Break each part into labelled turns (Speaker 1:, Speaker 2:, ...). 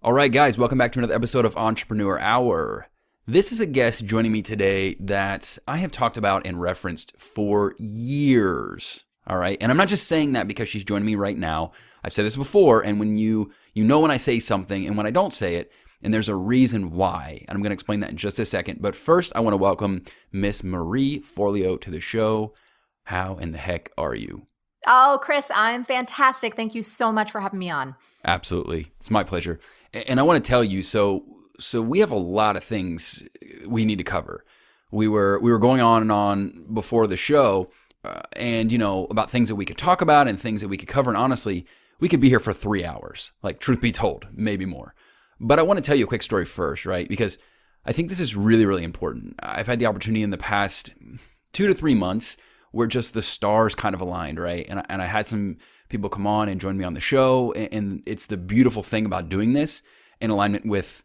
Speaker 1: All right, guys, welcome back to another episode of Entrepreneur Hour. This is a guest joining me today that I have talked about and referenced for years. All right, and I'm not just saying that because she's joining me right now. I've said this before, and when you know when I say something and when I don't say it, and there's a reason why, and I'm going to explain that in just a second. But first, I want to welcome Miss Marie Forleo to the show. How in the heck are you?
Speaker 2: Oh, Chris, I'm fantastic. Thank you so much for having me on.
Speaker 1: Absolutely, it's my pleasure. And I want to tell you, so we have a lot of things we need to cover. We were going on and on before the show, and about things that we could talk about and things that we could cover. And honestly, we could be here for 3 hours. Like, truth be told, maybe more. But I want to tell you a quick story first, right? Because I think this is really, really important. I've had the opportunity in the past 2 to 3 months where just the stars kind of aligned, right? And I had some people come on and join me on the show, and it's the beautiful thing about doing this in alignment with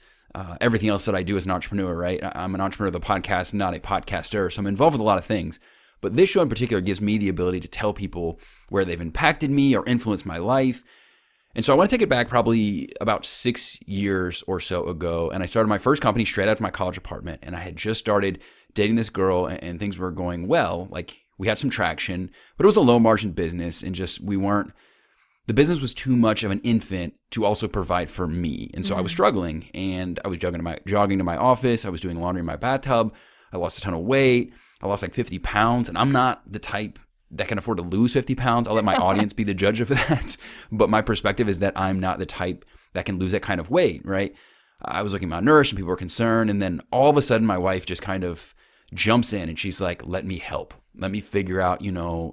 Speaker 1: everything else that I do as an entrepreneur, right? I'm an entrepreneur of the podcast, not a podcaster, so I'm involved with a lot of things. But this show in particular gives me the ability to tell people where they've impacted me or influenced my life. And so I want to take it back probably about 6 years or so ago, and I started my first company straight out of my college apartment, and I had just started dating this girl, and things were going well. Like, we had some traction, but it was a low margin business, and just the business was too much of an infant to also provide for me. And so I was struggling, and I was jogging to my office. I was doing laundry in my bathtub. I lost a ton of weight. I lost like 50 pounds, and I'm not the type that can afford to lose 50 pounds. I'll let my audience be the judge of that. But my perspective is that I'm not the type that can lose that kind of weight, right? I was looking malnourished, and people were concerned. And then all of a sudden, my wife just kind of jumps in, and she's like, let me help. Let me figure out,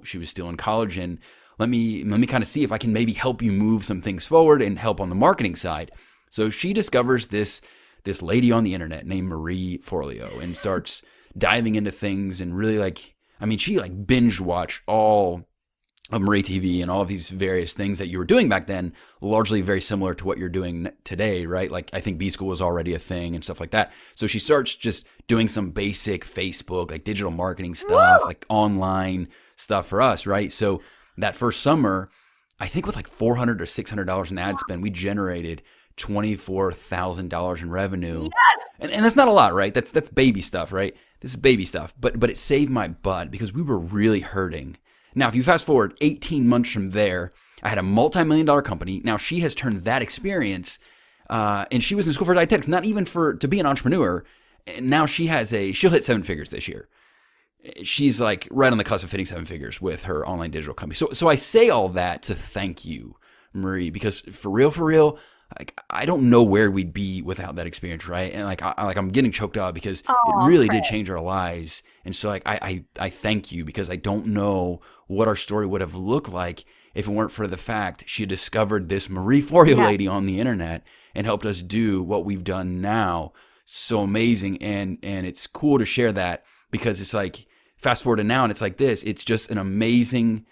Speaker 1: she was still in college, and let me kind of see if I can maybe help you move some things forward and help on the marketing side. So she discovers this lady on the internet named Marie Forleo and starts diving into things and really she binge watched all of Marie TV and all of these various things that you were doing back then, largely very similar to what you're doing today, right? Like, I think B School was already a thing and stuff like that. So she starts just doing some basic Facebook, like digital marketing stuff, like online stuff for us, right? So that first summer, I think with like $400 or $600 in ad spend, we generated $24,000 in revenue.
Speaker 2: Yes.
Speaker 1: And that's not a lot, right? That's baby stuff, right? This is baby stuff, but it saved my butt because we were really hurting. Now, if you fast forward 18 months from there, I had a multi-million-dollar company. Now, she has turned that experience, and she was in school for dietetics, not even to be an entrepreneur. And now she'll hit 7 figures this year. She's like right on the cusp of hitting 7 figures with her online digital company. So I say all that to thank you, Marie, because for real, like, I don't know where we'd be without that experience, right? And I'm getting choked up because it really did change our lives. And so I thank you, because I don't know what our story would have looked like if it weren't for the fact she discovered this Marie Forleo lady on the internet and helped us do what we've done now. So amazing. And it's cool to share that, because it's like, fast forward to now, and it's like this. It's just an amazing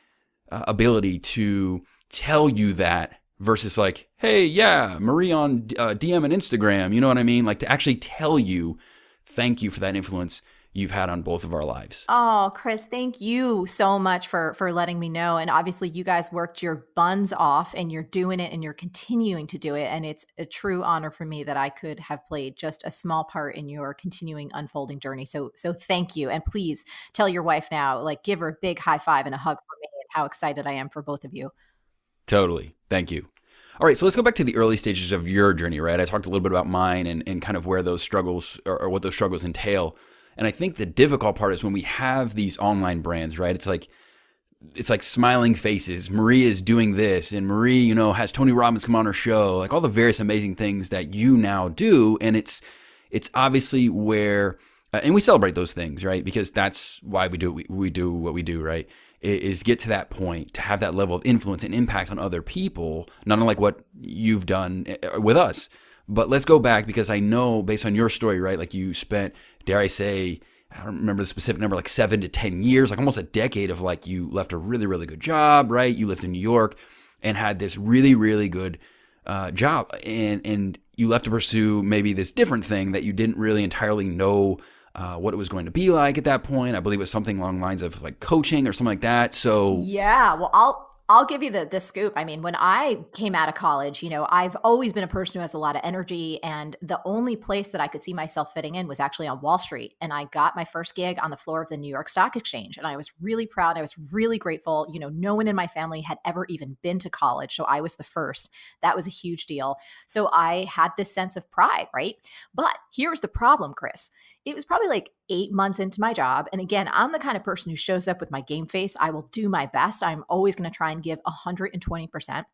Speaker 1: ability to tell you that versus like, hey, yeah, Marie on DM and Instagram, you know what I mean? Like, to actually tell you, thank you for that influence you've had on both of our lives.
Speaker 2: Oh, Chris, thank you so much for letting me know. And obviously you guys worked your buns off, and you're doing it, and you're continuing to do it. And it's a true honor for me that I could have played just a small part in your continuing unfolding journey. So thank you. And please tell your wife now, like, give her a big high five and a hug for me, and how excited I am for both of you.
Speaker 1: Totally. Thank you. All right, so let's go back to the early stages of your journey, right? I talked a little bit about mine and kind of where those struggles or what those struggles entail. And I think the difficult part is when we have these online brands, right? It's like smiling faces. Marie is doing this, and Marie, has Tony Robbins come on her show, like all the various amazing things that you now do. And it's obviously where, and we celebrate those things, right? Because that's why we do what we do, right? Is get to that point, to have that level of influence and impact on other people, not unlike what you've done with us. But let's go back, because I know based on your story, right? Like, you spent, dare I say, I don't remember the specific number, like 7 to 10 years, like almost a decade of, like, you left a really, really good job, right? You lived in New York and had this really, really good job. And you left to pursue maybe this different thing that you didn't really entirely know what it was going to be like at that point. I believe it was something along the lines of like coaching or something like that. So
Speaker 2: yeah, well, I'll give you the scoop. I mean, when I came out of college, I've always been a person who has a lot of energy, and the only place that I could see myself fitting in was actually on Wall Street. And I got my first gig on the floor of the New York Stock Exchange, and I was really proud. I was really grateful. No one in my family had ever even been to college, so I was the first. That was a huge deal. So I had this sense of pride, right? But here's the problem, Chris. It was probably like 8 months into my job. And again, I'm the kind of person who shows up with my game face. I will do my best. I'm always going to try and give 120%.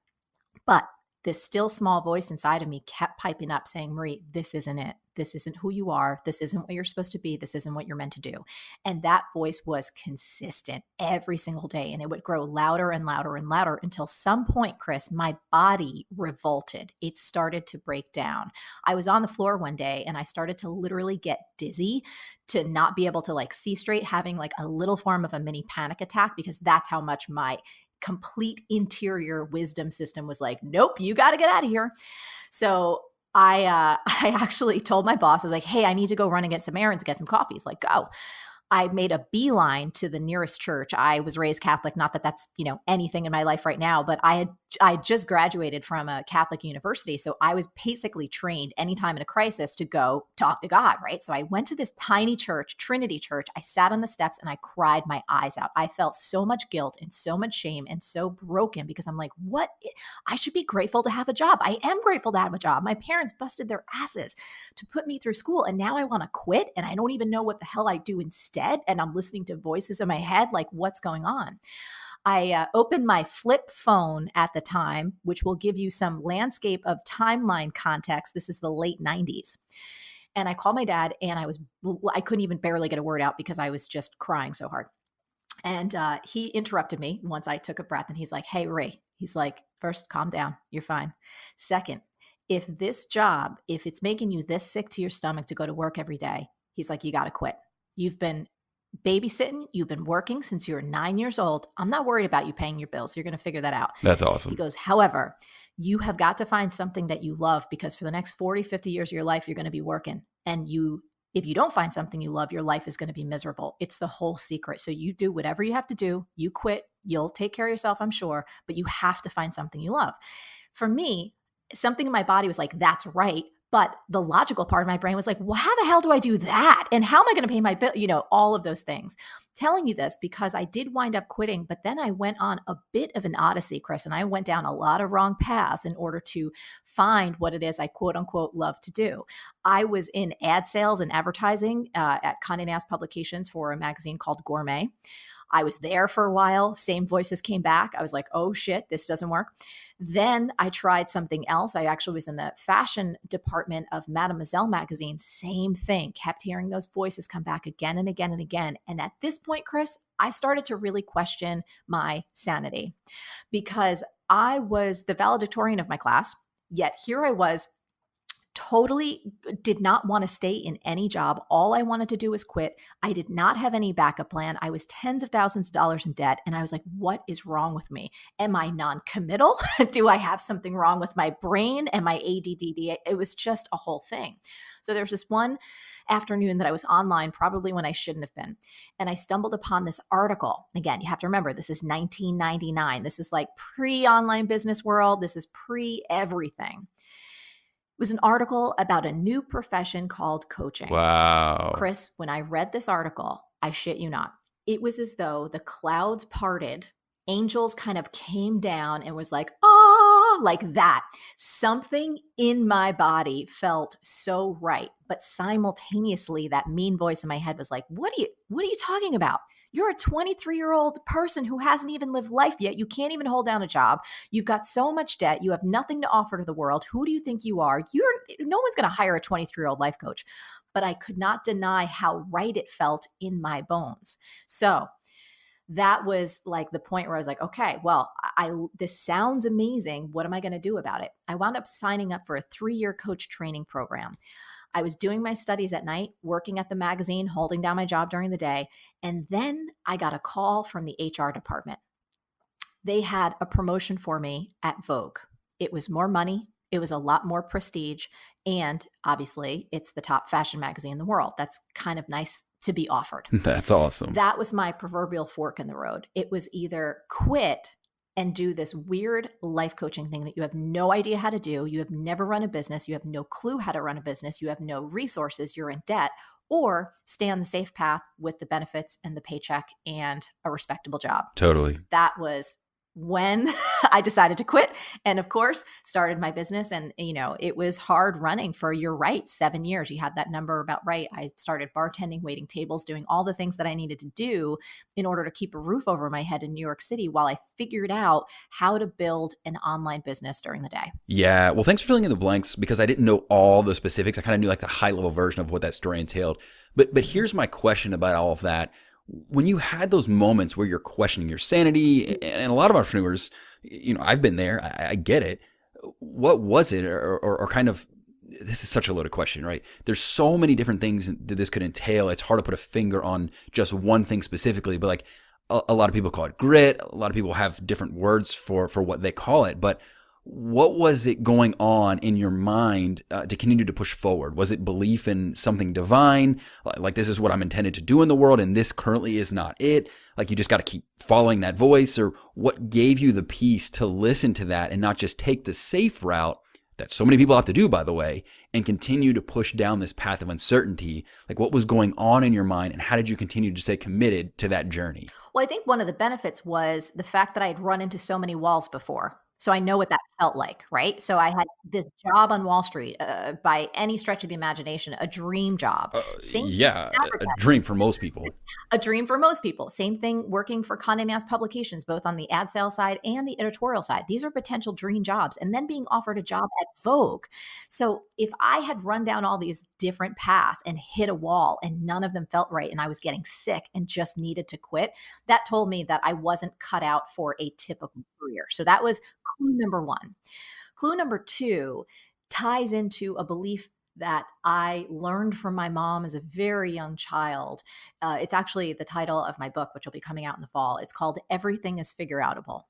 Speaker 2: But this still small voice inside of me kept piping up saying, Marie, this isn't it. This isn't who you are. This isn't what you're supposed to be. This isn't what you're meant to do. And that voice was consistent every single day. And it would grow louder and louder and louder until some point, Chris, my body revolted. It started to break down. I was on the floor one day and I started to literally get dizzy, to not be able to like see straight, having like a little form of a mini panic attack, because that's how much my complete interior wisdom system was like, nope, you got to get out of here. So I actually told my boss, I was like, hey, I need to go run and get some errands, get some coffee. He's like, go. I made a beeline to the nearest church. I was raised Catholic, not that that's, anything in my life right now, but I just graduated from a Catholic university. So I was basically trained anytime in a crisis to go talk to God, right? So I went to this tiny church, Trinity Church. I sat on the steps and I cried my eyes out. I felt so much guilt and so much shame and so broken, because I'm like, what? I should be grateful to have a job. I am grateful to have a job. My parents busted their asses to put me through school, and now I want to quit, and I don't even know what the hell I do instead. And I'm listening to voices in my head, like, what's going on? I opened my flip phone at the time, which will give you some landscape of timeline context. This is the late 90s. And I called my dad, and I couldn't even barely get a word out because I was just crying so hard. And he interrupted me once I took a breath, and he's like, hey, Ray, he's like, first, calm down. You're fine. Second, if this job, if it's making you this sick to your stomach to go to work every day, he's like, you got to quit. You've been babysitting. You've been working since you were 9 years old. I'm not worried about you paying your bills. You're going to figure that out.
Speaker 1: That's awesome.
Speaker 2: He goes, however, you have got to find something that you love, because for the next 40, 50 years of your life, you're going to be working. And if you don't find something you love, your life is going to be miserable. It's the whole secret. So you do whatever you have to do. You quit. You'll take care of yourself, I'm sure, but you have to find something you love. For me, something in my body was like, that's right. But the logical part of my brain was like, well, how the hell do I do that? And how am I going to pay my bill? All of those things. Telling you this because I did wind up quitting, but then I went on a bit of an odyssey, Chris, and I went down a lot of wrong paths in order to find what it is I quote unquote love to do. I was in ad sales and advertising at Condé Nast Publications for a magazine called Gourmet. I was there for a while. Same voices came back. I was like, oh shit, this doesn't work. Then I tried something else. I actually was in the fashion department of Mademoiselle magazine. Same thing. Kept hearing those voices come back again and again and again. And at this point, Chris, I started to really question my sanity, because I was the valedictorian of my class. Yet here I was, totally did not want to stay in any job. All I wanted to do was quit. I did not have any backup plan. I was tens of thousands of dollars in debt. And I was like, what is wrong with me? Am I non-committal? Do I have something wrong with my brain? Am I ADD? It was just a whole thing. So there was this one afternoon that I was online, probably when I shouldn't have been. And I stumbled upon this article. Again, you have to remember, this is 1999. This is like pre-online business world. This is pre-everything. It was an article about a new profession called coaching.
Speaker 1: Wow.
Speaker 2: Chris, when I read this article, I shit you not, it was as though the clouds parted, angels kind of came down and was like, oh, like that. Something in my body felt so right. But simultaneously, that mean voice in my head was like, what are you talking about? You're a 23-year-old person who hasn't even lived life yet. You can't even hold down a job. You've got so much debt. You have nothing to offer to the world. Who do you think you are? No one's going to hire a 23-year-old life coach. But I could not deny how right it felt in my bones. So that was like the point where I was like, okay, well, this sounds amazing. What am I going to do about it? I wound up signing up for a 3-year coach training program. I was doing my studies at night, working at the magazine, holding down my job during the day. And then I got a call from the HR department. They had a promotion for me at Vogue. It was more money. It was a lot more prestige. And obviously, it's the top fashion magazine in the world. That's kind of nice to be offered.
Speaker 1: That's awesome.
Speaker 2: That was my proverbial fork in the road. It was either quit and do this weird life coaching thing that you have no idea how to do. You have never run a business. You have no clue how to run a business. You have no resources. You're in debt. Or stay on the safe path with the benefits and the paycheck and a respectable job.
Speaker 1: Totally.
Speaker 2: That was when I decided to quit, and of course started my business. And it was hard running for, you're right, 7 years. You had that number about right. I started bartending, waiting tables, doing all the things that I needed to do in order to keep a roof over my head in New York City while I figured out how to build an online business during the day.
Speaker 1: Yeah. Well, thanks for filling in the blanks, because I didn't know all the specifics. I kind of knew like the high level version of what that story entailed. But here's my question about all of that. When you had those moments where you're questioning your sanity, and a lot of entrepreneurs, I've been there, I get it. What was it, or kind of, this is such a loaded question, right? There's so many different things that this could entail. It's hard to put a finger on just one thing specifically, but like a lot of people call it grit. A lot of people have different words for what they call it, but what was it going on in your mind to continue to push forward? Was it belief in something divine? Like this is what I'm intended to do in the world and this currently is not it? Like you just got to keep following that voice? Or what gave you the peace to listen to that and not just take the safe route that so many people have to do, by the way, and continue to push down this path of uncertainty? Like what was going on in your mind and how did you continue to stay committed to that journey?
Speaker 2: Well, I think one of the benefits was the fact that I had run into so many walls before. So I know what that felt like, right? So I had this job on Wall Street, by any stretch of the imagination, a dream job. Same thing
Speaker 1: Yeah,
Speaker 2: with
Speaker 1: a
Speaker 2: advertising.
Speaker 1: dream for most people.
Speaker 2: A dream for most people. Same thing working for Condé Nast Publications, both on the ad sales side and the editorial side. These are potential dream jobs. And then being offered a job at Vogue. So if I had run down all these different paths and hit a wall and none of them felt right and I was getting sick and just needed to quit, that told me that I wasn't cut out for a typical career. So that was clue number one. Clue number two ties into a belief that I learned from my mom as a very young child. It's actually the title of my book, which will be coming out in the fall. It's called Everything is Figure Outable.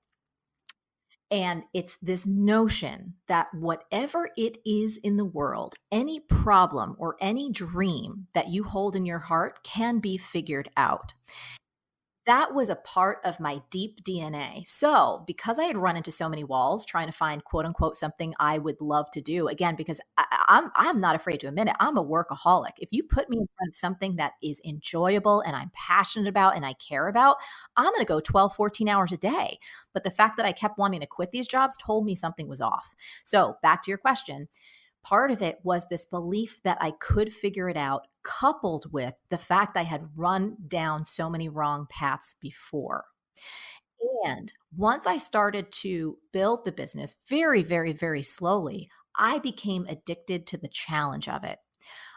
Speaker 2: And it's this notion that whatever it is in the world, any problem or any dream that you hold in your heart can be figured out. That was a part of my deep DNA. So because I had run into so many walls trying to find quote unquote something I would love to do, again, because I'm not afraid to admit it, I'm a workaholic. If you put me in front of something that is enjoyable and I'm passionate about and I care about, I'm going to go 12, 14 hours a day. But the fact that I kept wanting to quit these jobs told me something was off. So back to your question. Part of it was this belief that I could figure it out, coupled with the fact I had run down so many wrong paths before. And once I started to build the business very, very, very slowly, I became addicted to the challenge of it.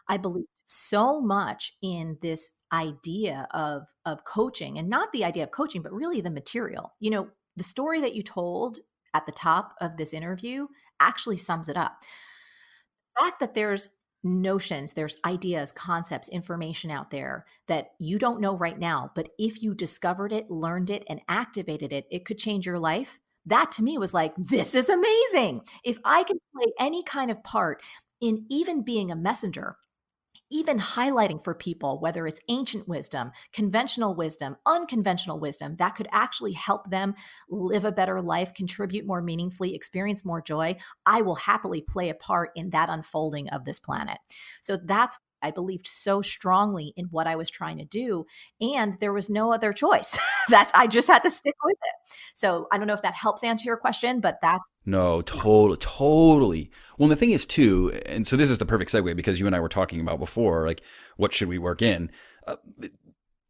Speaker 2: I believed so much in this idea of coaching, and not the idea of coaching, but really the material. The story that you told at the top of this interview actually sums it up. Fact that there's notions, there's ideas, concepts, information out there that you don't know right now, but if you discovered it, learned it, and activated it, it could change your life. That to me was like, this is amazing. If I can play any kind of part in even being a messenger, even highlighting for people, whether it's ancient wisdom, conventional wisdom, unconventional wisdom, that could actually help them live a better life, contribute more meaningfully, experience more joy, I will happily play a part in that unfolding of this planet. So that's, I believed so strongly in what I was trying to do, and there was no other choice. I just had to stick with it. So I don't know if that helps answer your question, but that's
Speaker 1: No, totally. Well, and the thing is too, and so this is the perfect segue because you and I were talking about before, like what should we work in?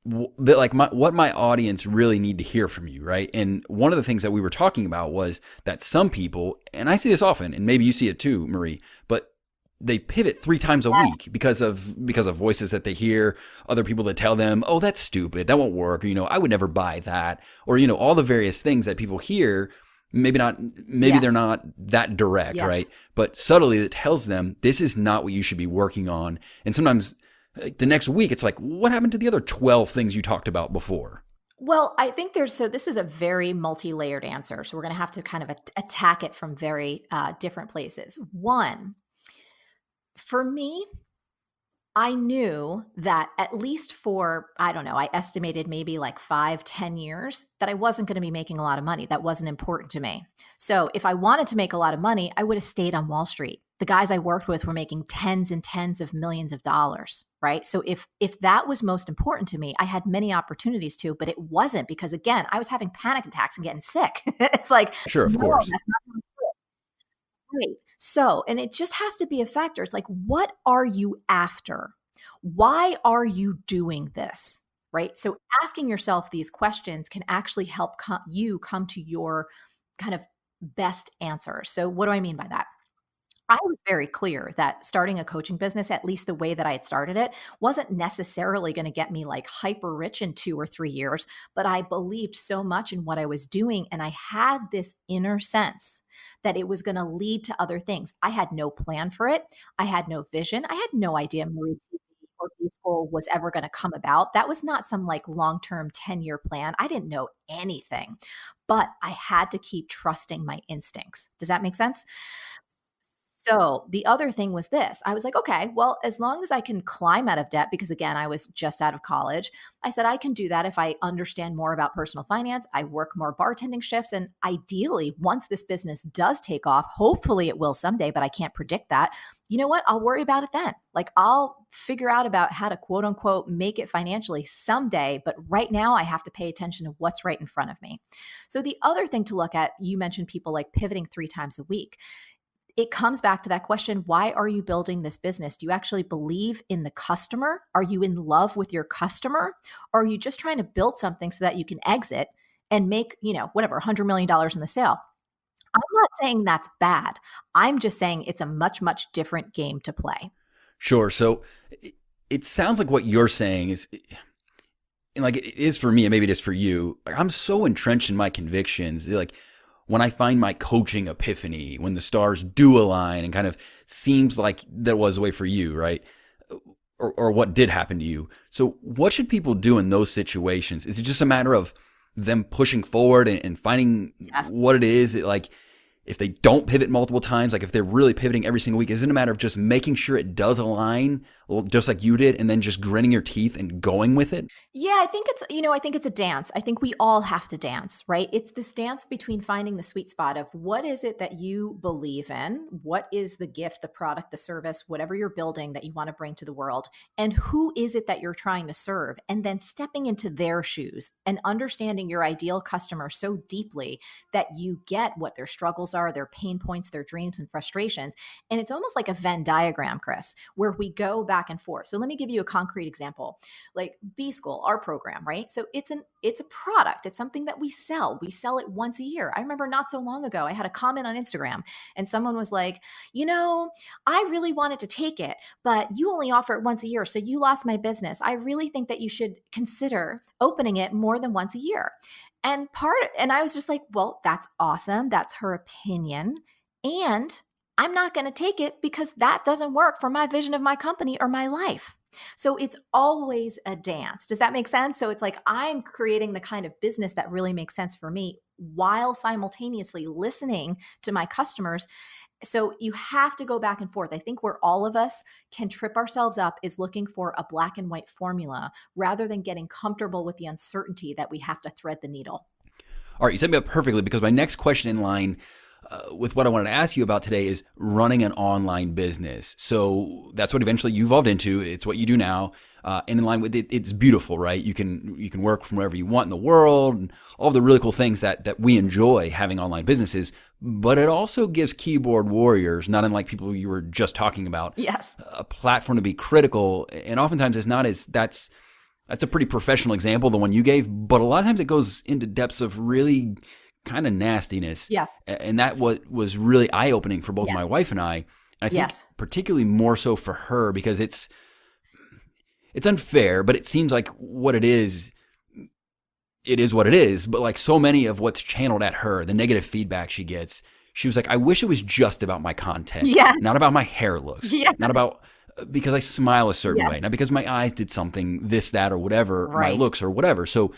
Speaker 1: What my audience really need to hear from you, right? And one of the things that we were talking about was that some people, and I see this often, and maybe you see it too, Marie, but they pivot 3 times a week because of voices that they hear, other people that tell them, "Oh, that's stupid. That won't work." Or, I would never buy that. Or, all the various things that people hear. Maybe
Speaker 2: Yes.
Speaker 1: they're not that direct,
Speaker 2: Yes.
Speaker 1: right? But subtly it tells them this is not what you should be working on. And sometimes the next week it's like, what happened to the other 12 things you talked about before?
Speaker 2: Well, I think this is a very multi-layered answer. So we're going to have to kind of attack it from very different places. One, for me, I knew that at least for, I don't know, I estimated maybe like 5, 10 years that I wasn't going to be making a lot of money. That wasn't important to me. So if I wanted to make a lot of money, I would have stayed on Wall Street. The guys I worked with were making tens and tens of millions of dollars, right? So if that was most important to me, I had many opportunities to, but it wasn't, because again, I was having panic attacks and getting sick. It's like,
Speaker 1: Sure, of
Speaker 2: no,
Speaker 1: course.
Speaker 2: that's not right. So, and it just has to be a factor. It's like, what are you after? Why are you doing this? Right. So, asking yourself these questions can actually help you come to your kind of best answer. So, what do I mean by that? I was very clear that starting a coaching business, at least the way that I had started it, wasn't necessarily going to get me like hyper rich in 2 or 3 years, but I believed so much in what I was doing. And I had this inner sense that it was going to lead to other things. I had no plan for it. I had no vision. I had no idea Marie TV or B School was ever going to come about. That was not some like long term 10-year plan. I didn't know anything, but I had to keep trusting my instincts. Does that make sense? So the other thing was this. I was like, okay, well, as long as I can climb out of debt, because again, I was just out of college, I said, I can do that if I understand more about personal finance. I work more bartending shifts. And ideally, once this business does take off, hopefully it will someday, but I can't predict that. You know what? I'll worry about it then. Like I'll figure out about how to quote unquote make it financially someday. But right now, I have to pay attention to what's right in front of me. So the other thing to look at, you mentioned people like pivoting 3 times a week. It comes back to that question, why are you building this business? Do you actually believe in the customer? Are you in love with your customer? Or are you just trying to build something so that you can exit and make, whatever, $100 million in the sale? I'm not saying that's bad. I'm just saying it's a much, much different game to play.
Speaker 1: Sure. So it sounds like what you're saying is, and like it is for me, and maybe it is for you. Like I'm so entrenched in my convictions. Like when I find my coaching epiphany, when the stars do align, and kind of seems like that was the way for you, right? Or what did happen to you. So what should people do in those situations? Is it just a matter of them pushing forward and finding
Speaker 2: Yes.
Speaker 1: what it is? Like if they don't pivot multiple times, like if they're really pivoting every single week, is it a matter of just making sure it does align, just like you did, and then just gritting your teeth and going with it?
Speaker 2: Yeah, I think it's a dance. I think we all have to dance, right? It's this dance between finding the sweet spot of what is it that you believe in? What is the gift, the product, the service, whatever you're building that you want to bring to the world? And who is it that you're trying to serve? And then stepping into their shoes and understanding your ideal customer so deeply that you get what their struggles are, their pain points, their dreams and frustrations. And it's almost like a Venn diagram, Chris, where we go back and forth. So let me give you a concrete example. Like B School, our program, right? So it's a product. It's something that we sell. We sell it once a year. I remember not so long ago, I had a comment on Instagram and someone was like, I really wanted to take it, but you only offer it once a year. So you lost my business. I really think that you should consider opening it more than once a year. And I was just like, well, that's awesome. That's her opinion. And I'm not going to take it because that doesn't work for my vision of my company or my life. So it's always a dance. Does that make sense? So it's like I'm creating the kind of business that really makes sense for me while simultaneously listening to my customers. So you have to go back and forth. I think where all of us can trip ourselves up is looking for a black and white formula rather than getting comfortable with the uncertainty that we have to thread the needle.
Speaker 1: All right, you set me up perfectly because my next question in line with what I wanted to ask you about today is running an online business. So that's what eventually you evolved into. It's what you do now. And in line with it, it's beautiful, right? You can work from wherever you want in the world and all the really cool things that we enjoy having online businesses. But it also gives keyboard warriors, not unlike people you were just talking about,
Speaker 2: Yes.
Speaker 1: a platform to be critical. And oftentimes it's not as that's a pretty professional example, the one you gave, but a lot of times it goes into depths of really kind of nastiness.
Speaker 2: Yeah.
Speaker 1: And that was really eye-opening for both
Speaker 2: Yeah.
Speaker 1: my wife and I. And I think
Speaker 2: Yes.
Speaker 1: particularly more so for her because it's unfair, but it seems like what it is what it is. But like so many of what's channeled at her, the negative feedback she gets, she was like, I wish it was just about my content,
Speaker 2: Yeah.
Speaker 1: not about my hair looks,
Speaker 2: Yeah.
Speaker 1: not about because I smile a certain
Speaker 2: Yeah.
Speaker 1: way, not because my eyes did something, this, that, or whatever, my
Speaker 2: Right.
Speaker 1: looks or whatever. So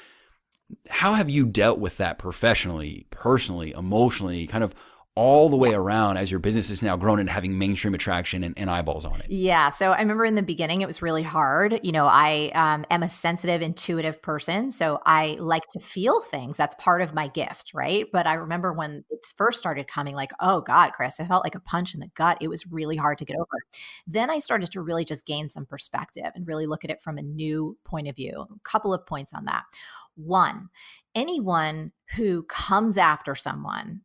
Speaker 1: how have you dealt with that professionally, personally, emotionally, kind of all the way around as your business is now grown and having mainstream attraction and eyeballs on it?
Speaker 2: Yeah. So I remember in the beginning, it was really hard. I am a sensitive, intuitive person. So I like to feel things. That's part of my gift. Right. But I remember when it first started coming, like, oh God, Chris, I felt like a punch in the gut. It was really hard to get over. Then I started to really just gain some perspective and really look at it from a new point of view. A couple of points on that. One, anyone who comes after someone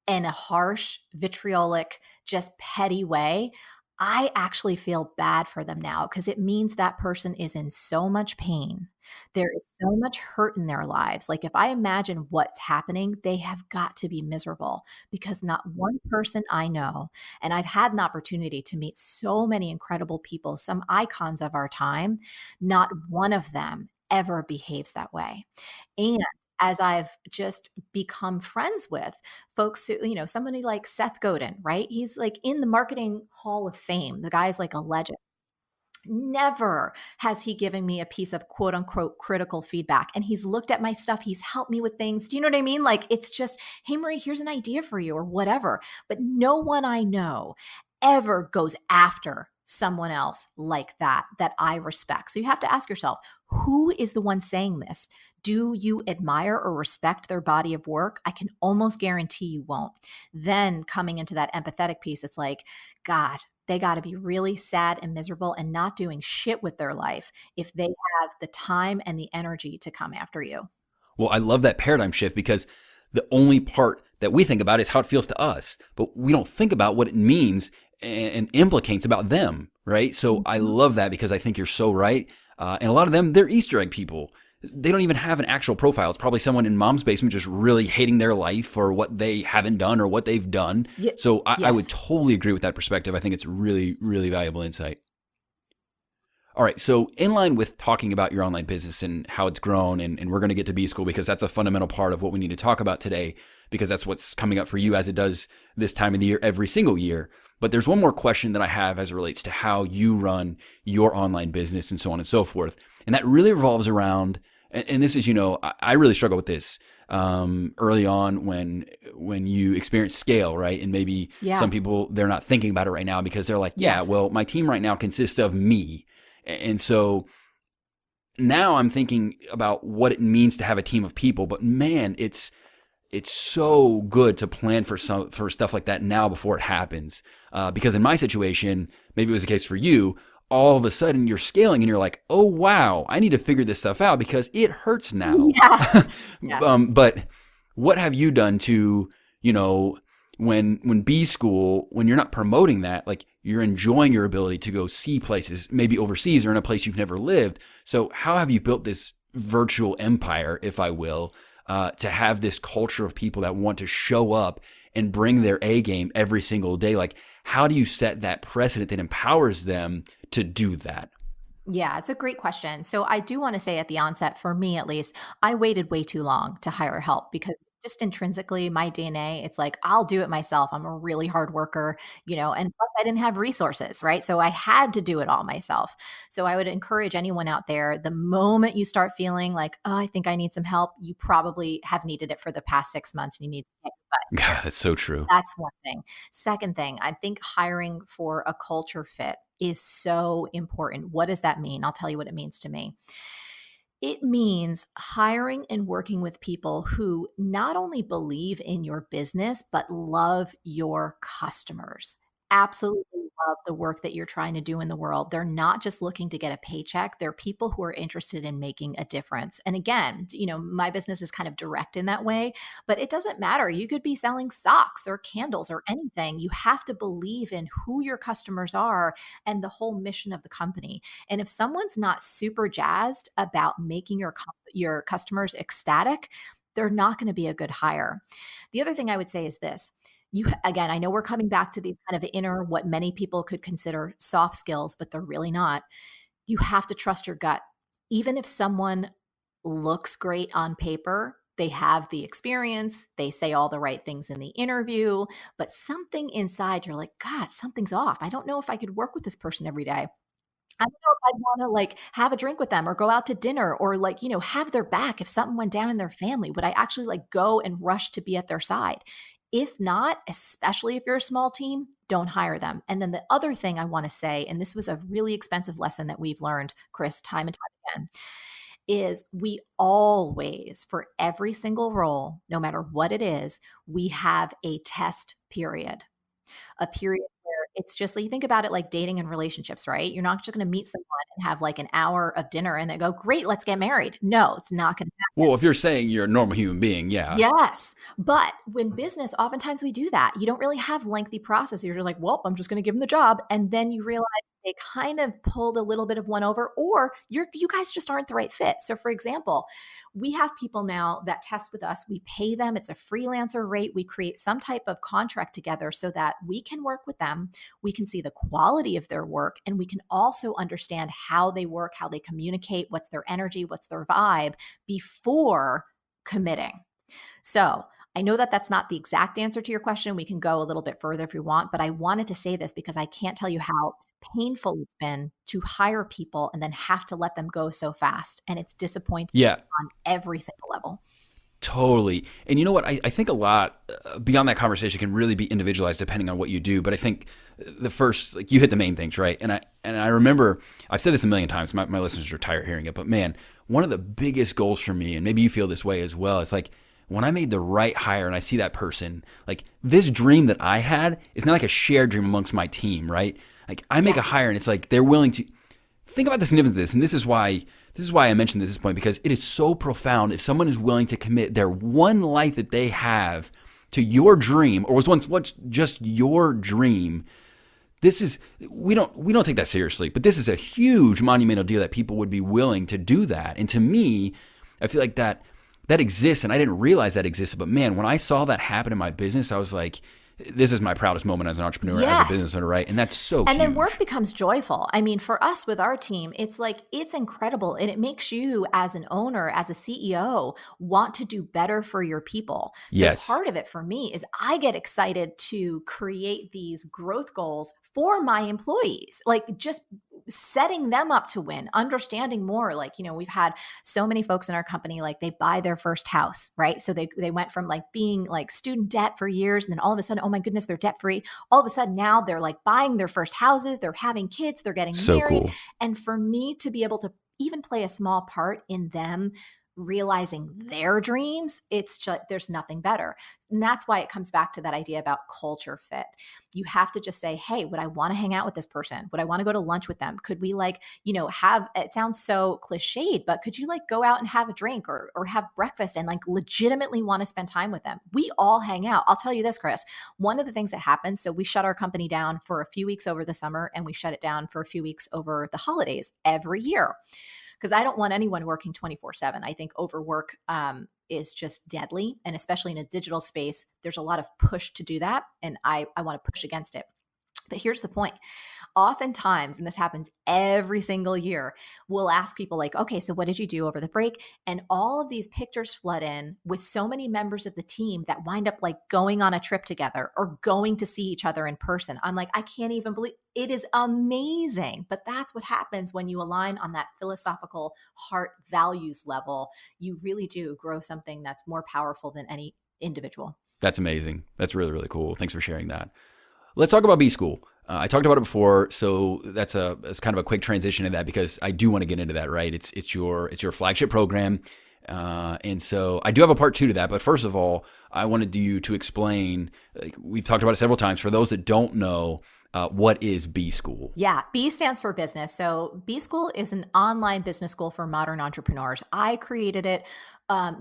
Speaker 2: in a harsh, vitriolic, just petty way, I actually feel bad for them now because it means that person is in so much pain. There is so much hurt in their lives. Like, if I imagine what's happening, they have got to be miserable because not one person I know, and I've had an opportunity to meet so many incredible people, some icons of our time, not one of them ever behaves that way. And as I've just become friends with folks who, somebody like Seth Godin, right? He's like in the marketing hall of fame. The guy's like a legend. Never has he given me a piece of quote unquote critical feedback. And he's looked at my stuff. He's helped me with things. Do you know what I mean? Like, it's just, hey, Marie, here's an idea for you or whatever. But no one I know ever goes after someone else like that I respect. So you have to ask yourself, who is the one saying this? Do you admire or respect their body of work? I can almost guarantee you won't. Then coming into that empathetic piece, it's like, God, they got to be really sad and miserable and not doing shit with their life if they have the time and the energy to come after you.
Speaker 1: Well, I love that paradigm shift because the only part that we think about is how it feels to us, but we don't think about what it means and implicates about them, right? So I love that because I think you're so right. And a lot of them, they're Easter egg people. They don't even have an actual profile. It's probably someone in mom's basement just really hating their life for what they haven't done or what they've done. So I would totally agree with that perspective. I think it's really, really valuable insight. All right. So in line with talking about your online business and how it's grown, and we're going to get to B School because that's a fundamental part of what we need to talk about today, because that's what's coming up for you as it does this time of the year, every single year. But there's one more question that I have as it relates to how you run your online business and so on and so forth. And that really revolves around, and this is, I really struggle with this early on when you experience scale, right? And maybe some people, they're not thinking about it right now because they're like, well, my team right now consists of me. And so now I'm thinking about what it means to have a team of people. But man, it's so good to plan for stuff like that now before it happens. Because in my situation, maybe it was the case for you, all of a sudden you're scaling and you're like, oh, wow, I need to figure this stuff out because it hurts now.
Speaker 2: Yeah. Yes.
Speaker 1: But what have you done to, when B School, when you're not promoting that, like you're enjoying your ability to go see places, maybe overseas or in a place you've never lived. So how have you built this virtual empire, if I will, to have this culture of people that want to show up and bring their A game every single day? Like, how do you set that precedent that empowers them to do that?
Speaker 2: Yeah, it's a great question. So I do want to say at the onset, for me at least, I waited way too long to hire help because just intrinsically my DNA, it's like, I'll do it myself. I'm a really hard worker, and plus I didn't have resources, right? So I had to do it all myself. So I would encourage anyone out there, the moment you start feeling like, oh, I think I need some help, you probably have needed it for the past 6 months and you need to get your butt.
Speaker 1: God, that's so true.
Speaker 2: That's one thing. Second thing, I think hiring for a culture fit is so important. What does that mean? I'll tell you what it means to me. It means hiring and working with people who not only believe in your business, but love your customers. Absolutely love the work that you're trying to do in the world. They're not just looking to get a paycheck. They're people who are interested in making a difference. And again, my business is kind of direct in that way, but it doesn't matter. You could be selling socks or candles or anything. You have to believe in who your customers are and the whole mission of the company. And if someone's not super jazzed about making your customers ecstatic, they're not going to be a good hire. The other thing I would say is this. Again, I know we're coming back to these kind of inner, what many people could consider soft skills, but they're really not. You have to trust your gut. Even if someone looks great on paper, they have the experience, they say all the right things in the interview, but something inside, you're like, God, something's off. I don't know if I could work with this person every day. I don't know if I'd want to have a drink with them or go out to dinner or have their back if something went down in their family. Would I actually go and rush to be at their side? If not, especially if you're a small team, don't hire them. And then the other thing I want to say, and this was a really expensive lesson that we've learned, Chris, time and time again, is we always, for every single role, no matter what it is, we have a test period, a period where it's just like, you think about it like dating and relationships, right? You're not just going to meet someone and have like an hour of dinner and then go, great, let's get married. No, it's not going to happen.
Speaker 1: Well, if you're saying you're a normal human being, yeah.
Speaker 2: Yes. But when business, oftentimes we do that. You don't really have lengthy process. You're just like, well, I'm just going to give them the job. And then you realize they kind of pulled a little bit of one over, or you guys just aren't the right fit. So for example, we have people now that test with us. We pay them. It's a freelancer rate. We create some type of contract together so that we can work with them. We can see the quality of their work, and we can also understand how they work, how they communicate, what's their energy, what's their vibe before committing. So I know that that's not the exact answer to your question. We can go a little bit further if you want, but I wanted to say this because I can't tell you how painful it's been to hire people and then have to let them go so fast. And it's disappointing
Speaker 1: Yeah,
Speaker 2: on every single level.
Speaker 1: totally. And you know what? I think a lot beyond that conversation can really be individualized depending on what you do. But I think the first, like, you hit the main things, right? And I remember, I've said this a million times, my listeners are tired of hearing it, but man, one of the biggest goals for me, and maybe you feel this way as well, it's like when I made the right hire and I see that person, like, this dream that I had is not like a shared dream amongst my team, right? Like, I make a hire and it's like they're willing to think about the significance of this. And this is why I mentioned this point, because it is so profound. If someone is willing to commit their one life that they have to your dream, or was once just your dream, we don't take that seriously. But this is a huge monumental deal that people would be willing to do that. And to me, I feel like that exists, and I didn't realize that existed. But man, when I saw that happen in my business, I was like, this is my proudest moment as an entrepreneur, as a business owner, right? And that's so
Speaker 2: And
Speaker 1: huge.
Speaker 2: then work becomes joyful. I mean, for us with our team, it's like, it's incredible. And it makes you as an owner, as a CEO, want to do better for your people. So
Speaker 1: Yes.
Speaker 2: part of it for me is I get excited to create these growth goals for my employees, like just setting them up to win, understanding more. Like, we've had so many folks in our company, like they buy their first house, right? So they went from like being like student debt for years. And then all of a sudden, oh my goodness, they're debt free. All of a sudden now they're like buying their first houses, they're having kids, they're getting
Speaker 1: So
Speaker 2: married.
Speaker 1: cool.
Speaker 2: And for me to be able to even play a small part in them realizing their dreams, it's just, there's nothing better. And that's why it comes back to that idea about culture fit. You have to just say, hey, would I want to hang out with this person? Would I want to go to lunch with them? Could we have, it sounds so cliched, but could you like go out and have a drink or have breakfast and like legitimately want to spend time with them? We all hang out. I'll tell you this, Chris, one of the things that happens, so we shut our company down for a few weeks over the summer and we shut it down for a few weeks over the holidays every year, because I don't want anyone working 24/7. I think overwork is just deadly. And especially in a digital space, there's a lot of push to do that. And I want to push against it. But here's the point. Oftentimes, and this happens every single year, we'll ask people like, okay, so what did you do over the break? And all of these pictures flood in with so many members of the team that wind up like going on a trip together or going to see each other in person. I'm like, I can't even believe it. Is amazing. But that's what happens when you align on that philosophical heart values level. You really do grow something that's more powerful than any individual.
Speaker 1: That's amazing. That's really, really cool. Thanks for sharing that. Let's talk about B School. I talked about it before, so it's kind of a quick transition to that because I do want to get into that. Right? It's your flagship program, and so I do have a part two to that. But first of all, I wanted you to explain. Like, we've talked about it several times. For those that don't know, what is B School?
Speaker 2: Yeah, B stands for business. So B School is an online business school for modern entrepreneurs. I created it.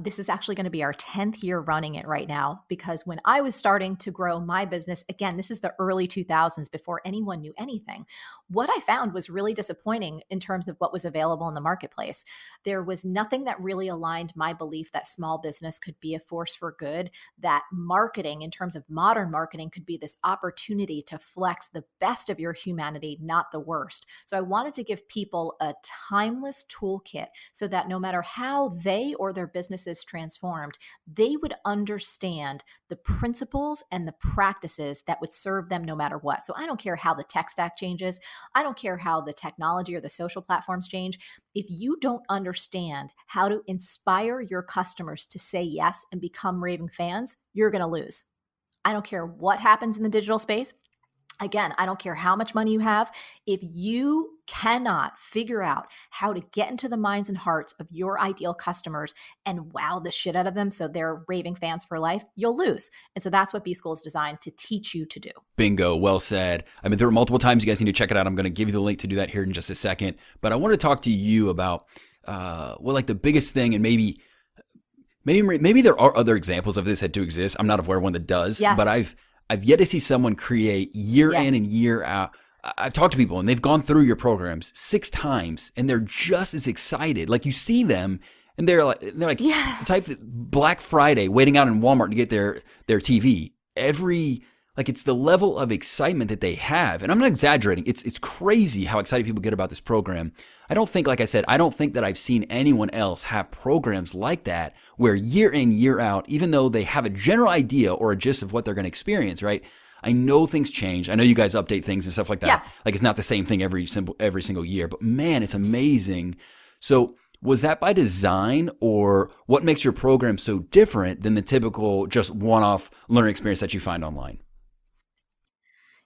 Speaker 2: This is actually going to be our 10th year running it right now, because when I was starting to grow my business, again, this is the early 2000s before anyone knew anything. What I found was really disappointing in terms of what was available in the marketplace. There was nothing that really aligned my belief that small business could be a force for good, that marketing in terms of modern marketing could be this opportunity to flex the best of your humanity, not the worst. So I wanted to give people a timeless toolkit so that no matter how they or their businesses transformed, they would understand the principles and the practices that would serve them no matter what. So I don't care how the tech stack changes. I don't care how the technology or the social platforms change. If you don't understand how to inspire your customers to say yes and become raving fans, you're going to lose. I don't care what happens in the digital space. Again, I don't care how much money you have. If you cannot figure out how to get into the minds and hearts of your ideal customers and wow the shit out of them so they're raving fans for life, you'll lose. And so that's what B-School is designed to teach you to do.
Speaker 1: Bingo. Well said. I mean, there are multiple times you guys need to check it out. I'm going to give you the link to do that here in just a second. But I want to talk to you about, like the biggest thing, and maybe there are other examples of this that do exist. I'm not aware of one that does,
Speaker 2: Yes.
Speaker 1: but I've yet to see someone create year
Speaker 2: Yes.
Speaker 1: in and year out. I've talked to people and they've gone through your programs 6 times and they're just as excited. Like you see them and they're like
Speaker 2: Yes.
Speaker 1: type Black Friday waiting out in Walmart to get their TV. It's the level of excitement that they have. And I'm not exaggerating. It's crazy how excited people get about this program. I don't think that I've seen anyone else have programs like that where year in, year out, even though they have a general idea or a gist of what they're going to experience, right? I know things change. I know you guys update things and stuff like that.
Speaker 2: Yeah.
Speaker 1: Like it's not the same thing every single year, but man, it's amazing. So was that by design, or what makes your program so different than the typical just one-off learning experience that you find online?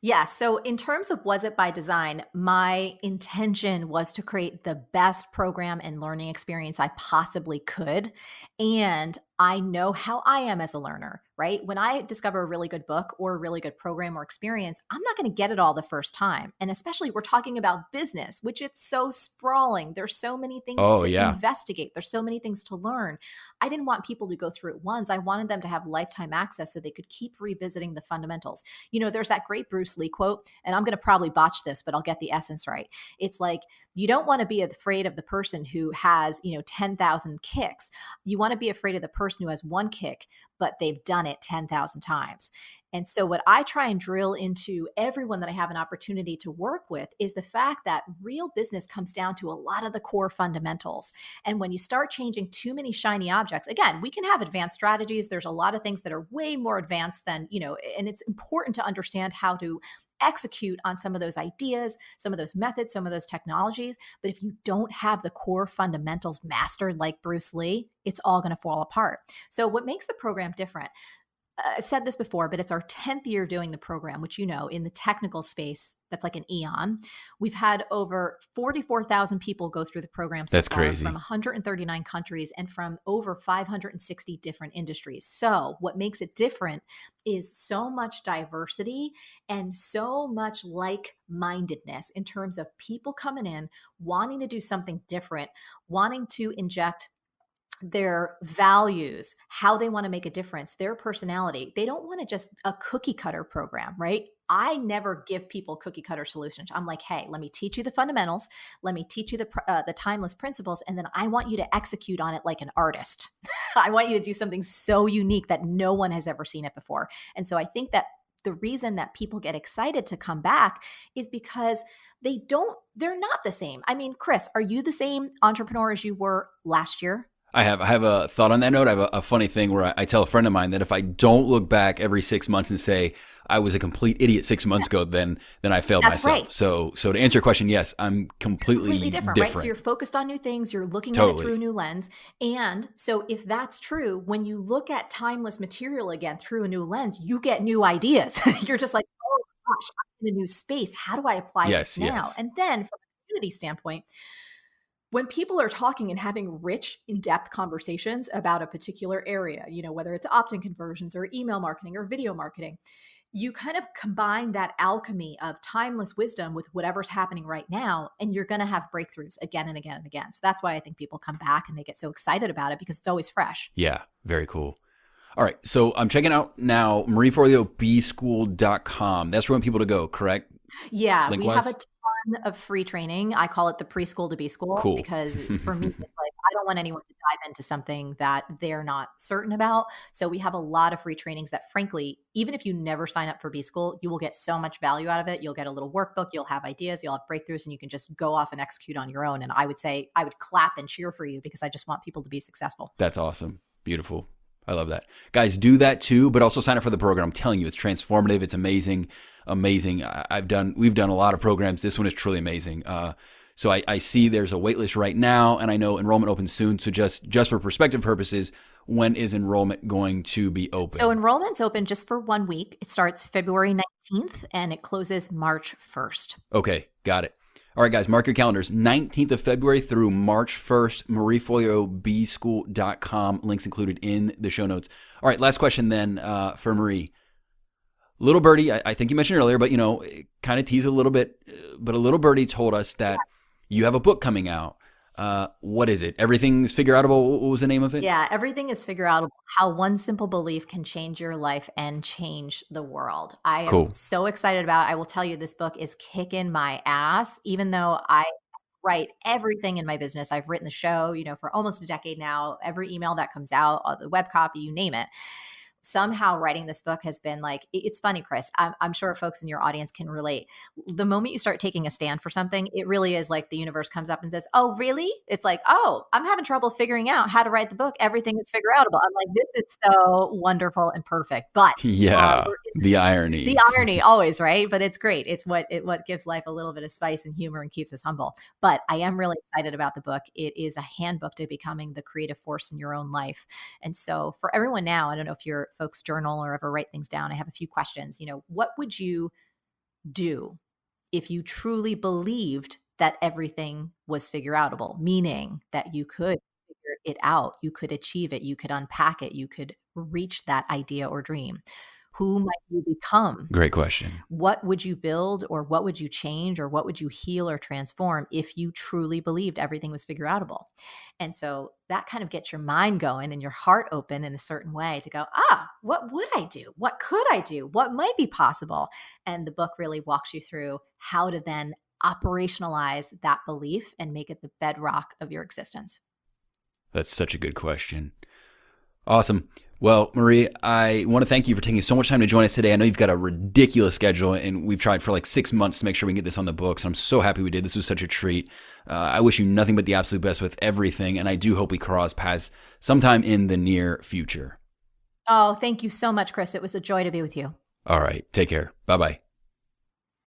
Speaker 2: Yeah. So, in terms of was it by design, my intention was to create the best program and learning experience I possibly could. And I know how I am as a learner, right? When I discover a really good book or a really good program or experience, I'm not going to get it all the first time. And especially we're talking about business, which it's so sprawling. There's so many things to investigate. There's so many things to learn. I didn't want people to go through it once. I wanted them to have lifetime access so they could keep revisiting the fundamentals. You know, there's that great Bruce Lee quote, and I'm going to probably botch this, but I'll get the essence right. It's like, you don't want to be afraid of the person who has, 10,000 kicks. You want to be afraid of the person who has one kick, but they've done it 10,000 times. And so what I try and drill into everyone that I have an opportunity to work with is the fact that real business comes down to a lot of the core fundamentals. And when you start changing too many shiny objects, again, we can have advanced strategies. There's a lot of things that are way more advanced than, and it's important to understand how to execute on some of those ideas, some of those methods, some of those technologies. But if you don't have the core fundamentals mastered like Bruce Lee, it's all going to fall apart. So what makes the program different? I've said this before, but it's our 10th year doing the program, which, in the technical space, that's like an eon. We've had over 44,000 people go through the program so
Speaker 1: That's
Speaker 2: far,
Speaker 1: crazy.
Speaker 2: from 139 countries and from over 560 different industries. So what makes it different is so much diversity and so much like-mindedness in terms of people coming in, wanting to do something different, wanting to inject their values, how they want to make a difference, their personality. They don't want to just a cookie cutter program, right? I never give people cookie cutter solutions. I'm like, hey, let me teach you the fundamentals. Let me teach you the timeless principles. And then I want you to execute on it like an artist. I want you to do something so unique that no one has ever seen it before. And so I think that the reason that people get excited to come back is because they're not the same. I mean, Chris, are you the same entrepreneur as you were last year?
Speaker 1: I have a thought on that note. I have a funny thing where I tell a friend of mine that if I don't look back every 6 months and say I was a complete idiot 6 months ago, then I failed
Speaker 2: That's
Speaker 1: myself.
Speaker 2: right.
Speaker 1: So to answer your question, yes, I'm completely
Speaker 2: different, right? So you're focused on new things. You're looking at it through a new lens. And so if that's true, when you look at timeless material again through a new lens, you get new ideas. You're just like, oh gosh, I'm in a new space. How do I apply this now?
Speaker 1: Yes.
Speaker 2: And then from a community standpoint, when people are talking and having rich, in-depth conversations about a particular area, whether it's opt-in conversions or email marketing or video marketing, you kind of combine that alchemy of timeless wisdom with whatever's happening right now, and you're going to have breakthroughs again and again and again. So that's why I think people come back and they get so excited about it because it's always fresh.
Speaker 1: Yeah, very cool. All right, so I'm checking out now marieforleobschool.com. That's where we want people to go, correct?
Speaker 2: Yeah,
Speaker 1: Link-wise?
Speaker 2: we have a ton of free training. I call it the preschool to B-School
Speaker 1: Cool.
Speaker 2: because for me, it's like I don't want anyone to dive into something that they're not certain about. So we have a lot of free trainings that, frankly, even if you never sign up for B-School, you will get so much value out of it. You'll get a little workbook, you'll have ideas, you'll have breakthroughs, and you can just go off and execute on your own. And I would say I would clap and cheer for you because I just want people to be successful.
Speaker 1: That's awesome. Beautiful. I love that. Guys, do that too, but also sign up for the program. I'm telling you, it's transformative. It's amazing. Amazing. We've done a lot of programs. This one is truly amazing. So I see there's a wait list right now, and I know enrollment opens soon. So just for perspective purposes, when is enrollment going to be open?
Speaker 2: So enrollment's open just for 1 week. It starts February 19th and it closes March 1st.
Speaker 1: Okay, got it. All right, guys, mark your calendars. 19th of February through March 1st, marieforleobschool.com. Links included in the show notes. All right, last question then for Marie. Little birdie, I think you mentioned earlier, but kind of tease a little bit, but a little birdie told us that you have a book coming out. What is it? Everything's Figureoutable. What was the name of it?
Speaker 2: Yeah, Everything is Figureoutable. How one simple belief can change your life and change the world. I am so excited about it. I will tell you, this book is kicking my ass, even though I write everything in my business. I've written the show, for almost a decade now, every email that comes out, the web copy, you name it. Somehow writing this book has been like, it's funny, Chris, I'm sure folks in your audience can relate. The moment you start taking a stand for something, it really is like the universe comes up and says, oh, really? It's like, oh, I'm having trouble figuring out how to write the book. Everything is Figureoutable. I'm like, this is so wonderful and perfect. But
Speaker 1: yeah, the irony.
Speaker 2: The irony always, right? But it's great. It's what gives life a little bit of spice and humor and keeps us humble. But I am really excited about the book. It is a handbook to becoming the creative force in your own life. And so for everyone now, I don't know if you're folks journal or ever write things down, I have a few questions. What would you do if you truly believed that everything was figureoutable, meaning that you could figure it out, you could achieve it, you could unpack it, you could reach that idea or dream? Who might you become?
Speaker 1: Great question.
Speaker 2: What would you build, or what would you change, or what would you heal or transform if you truly believed everything was figureoutable? And so that kind of gets your mind going and your heart open in a certain way to go, what would I do? What could I do? What might be possible? And the book really walks you through how to then operationalize that belief and make it the bedrock of your existence.
Speaker 1: That's such a good question. Awesome. Well, Marie, I want to thank you for taking so much time to join us today. I know you've got a ridiculous schedule, and we've tried for like 6 months to make sure we can get this on the books. I'm so happy we did. This was such a treat. I wish you nothing but the absolute best with everything, and I do hope we cross paths sometime in the near future.
Speaker 2: Oh, thank you so much, Chris. It was a joy to be with you.
Speaker 1: All right. Take care. Bye-bye.